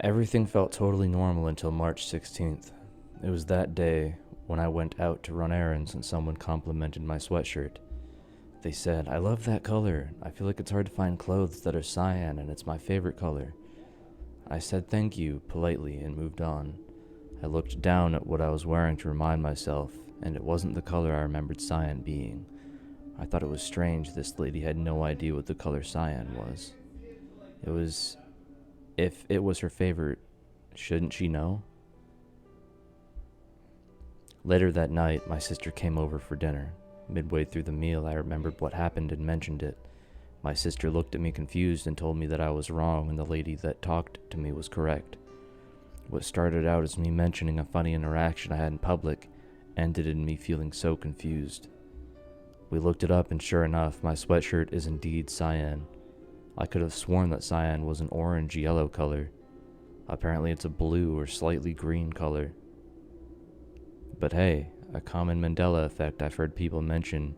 Everything felt totally normal until March 16th. It was that day when I went out to run errands and someone complimented my sweatshirt. They said, "I love that color. I feel like it's hard to find clothes that are cyan and it's my favorite color." I said thank you politely and moved on. I looked down at what I was wearing to remind myself, and it wasn't the color I remembered cyan being. I thought it was strange this lady had no idea what the color cyan was. If it was her favorite, shouldn't she know? Later that night, my sister came over for dinner. Midway through the meal, I remembered what happened and mentioned it. My sister looked at me confused and told me that I was wrong and the lady that talked to me was correct. What started out as me mentioning a funny interaction I had in public ended in me feeling so confused. We looked it up and sure enough, my sweatshirt is indeed cyan. I could have sworn that cyan was an orange-yellow color. Apparently it's a blue or slightly green color. But hey, a common Mandela effect I've heard people mention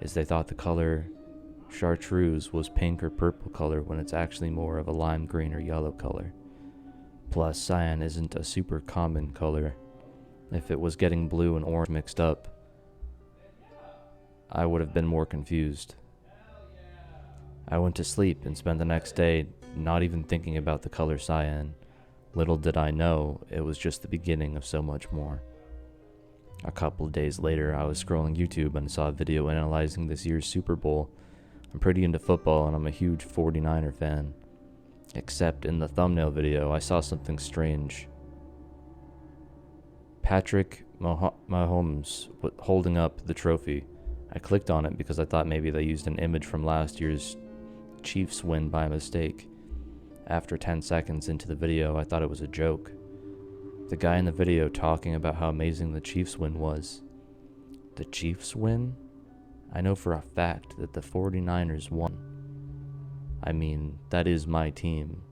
is they thought the color chartreuse was pink or purple color when it's actually more of a lime green or yellow color. Plus, cyan isn't a super common color. If it was getting blue and orange mixed up, I would have been more confused. I went to sleep and spent the next day not even thinking about the color cyan. Little did I know, it was just the beginning of so much more. A couple of days later, I was scrolling YouTube and saw a video analyzing this year's Super Bowl. I'm pretty into football and I'm a huge 49er fan. Except in the thumbnail video, I saw something strange. Patrick Mahomes holding up the trophy. I clicked on it because I thought maybe they used an image from last year's Chiefs win by mistake. After 10 seconds into the video, I thought it was a joke. The guy in the video talking about how amazing the Chiefs win was. The Chiefs win? I know for a fact that the 49ers won. I mean, that is my team.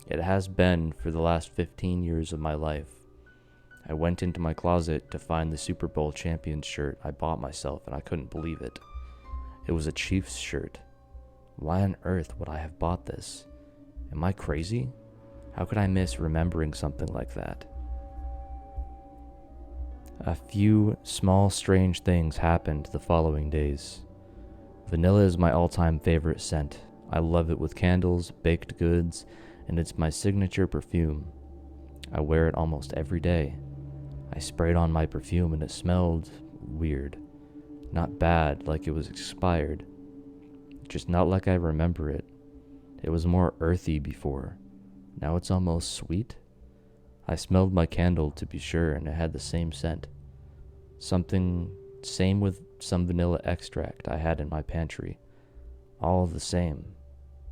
It has been for the last 15 years of my life. I went into my closet to find the Super Bowl champions shirt I bought myself and I couldn't believe it. It was a Chiefs shirt. Why on earth would I have bought this? Am I crazy? How could I miss remembering something like that? A few small strange things happened the following days. Vanilla is my all-time favorite scent. I love it with candles, baked goods, and it's my signature perfume. I wear it almost every day. I sprayed on my perfume and it smelled weird. Not bad, like it was expired. Just not like I remember it. It was more earthy before. Now it's almost sweet. I smelled my candle to be sure and it had the same scent. Same with some vanilla extract I had in my pantry. All the same.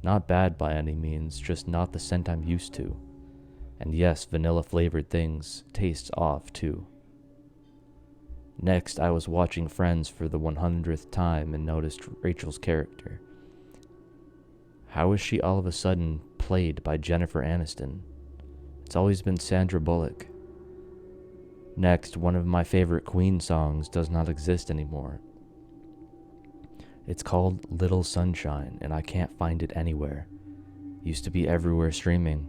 Not bad by any means, just not the scent I'm used to. And yes, vanilla flavored things taste off too. Next, I was watching Friends for the 100th time and noticed Rachel's character. How is she all of a sudden played by Jennifer Aniston? It's always been Sandra Bullock. Next, one of my favorite Queen songs does not exist anymore. It's called Little Sunshine, and I can't find it anywhere. Used to be everywhere streaming.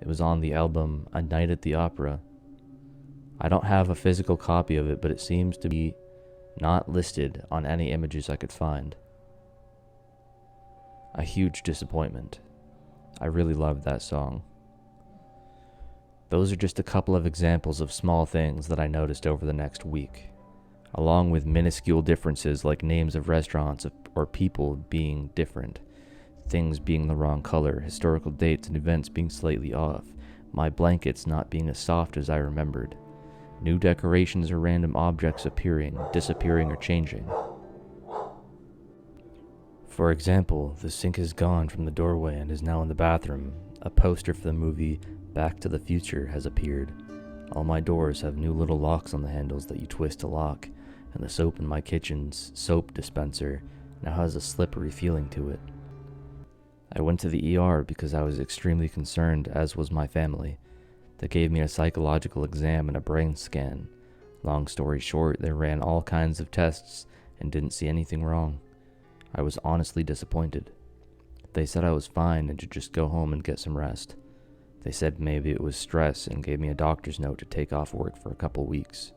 It was on the album A Night at the Opera. I don't have a physical copy of it, but it seems to be not listed on any images I could find. A huge disappointment. I really loved that song. Those are just a couple of examples of small things that I noticed over the next week, along with minuscule differences like names of restaurants or people being different, things being the wrong color, historical dates and events being slightly off, my blankets not being as soft as I remembered, new decorations or random objects appearing, disappearing, or changing. For example, the sink is gone from the doorway and is now in the bathroom. A poster for the movie Back to the Future has appeared. All my doors have new little locks on the handles that you twist to lock, and the soap in my kitchen's soap dispenser now has a slippery feeling to it. I went to the ER because I was extremely concerned, as was my family. They gave me a psychological exam and a brain scan. Long story short, they ran all kinds of tests and didn't see anything wrong. I was honestly disappointed. They said I was fine and should just go home and get some rest. They said maybe it was stress and gave me a doctor's note to take off work for a couple weeks.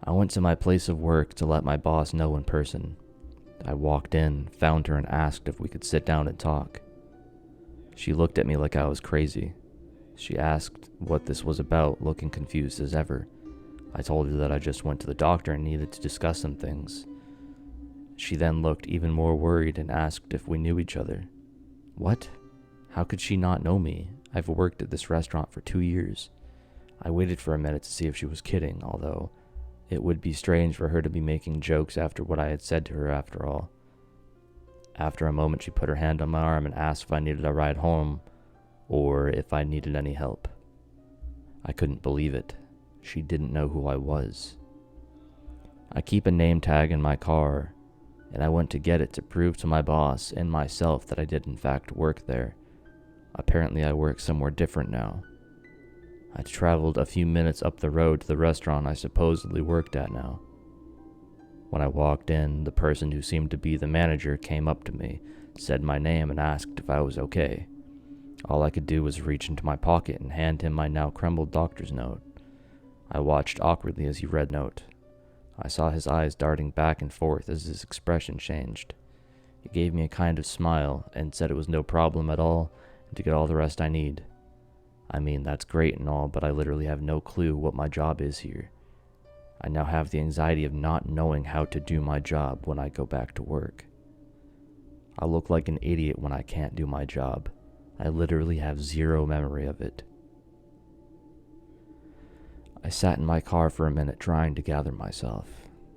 I went to my place of work to let my boss know in person. I walked in, found her, and asked if we could sit down and talk. She looked at me like I was crazy. She asked what this was about, looking confused as ever. I told her that I just went to the doctor and needed to discuss some things. She then looked even more worried and asked if we knew each other. What? How could she not know me? I've worked at this restaurant for 2 years. I waited for a minute to see if she was kidding, although it would be strange for her to be making jokes after what I had said to her after all. After a moment, she put her hand on my arm and asked if I needed a ride home or if I needed any help. I couldn't believe it. She didn't know who I was. I keep a name tag in my car, and I went to get it to prove to my boss and myself that I did in fact work there. Apparently I work somewhere different now. I'd traveled a few minutes up the road to the restaurant I supposedly worked at now. When I walked in, the person who seemed to be the manager came up to me, said my name, and asked if I was okay. All I could do was reach into my pocket and hand him my now crumbled doctor's note. I watched awkwardly as he read the note. I saw his eyes darting back and forth as his expression changed. He gave me a kind of smile and said it was no problem at all and to get all the rest I need. I mean, that's great and all, but I literally have no clue what my job is here. I now have the anxiety of not knowing how to do my job when I go back to work. I look like an idiot when I can't do my job. I literally have zero memory of it. I sat in my car for a minute trying to gather myself.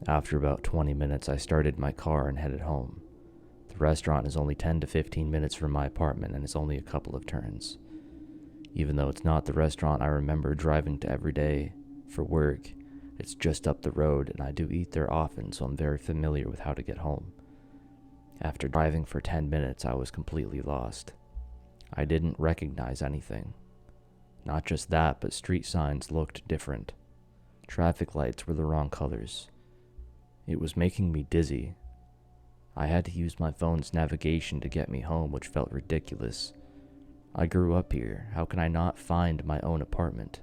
After about 20 minutes, I started my car and headed home. The restaurant is only 10 to 15 minutes from my apartment and it's only a couple of turns. Even though it's not the restaurant I remember driving to every day for work, it's just up the road and I do eat there often, so I'm very familiar with how to get home. After driving for 10 minutes, I was completely lost. I didn't recognize anything. Not just that, but street signs looked different. Traffic lights were the wrong colors. It was making me dizzy. I had to use my phone's navigation to get me home, which felt ridiculous. I grew up here. How can I not find my own apartment?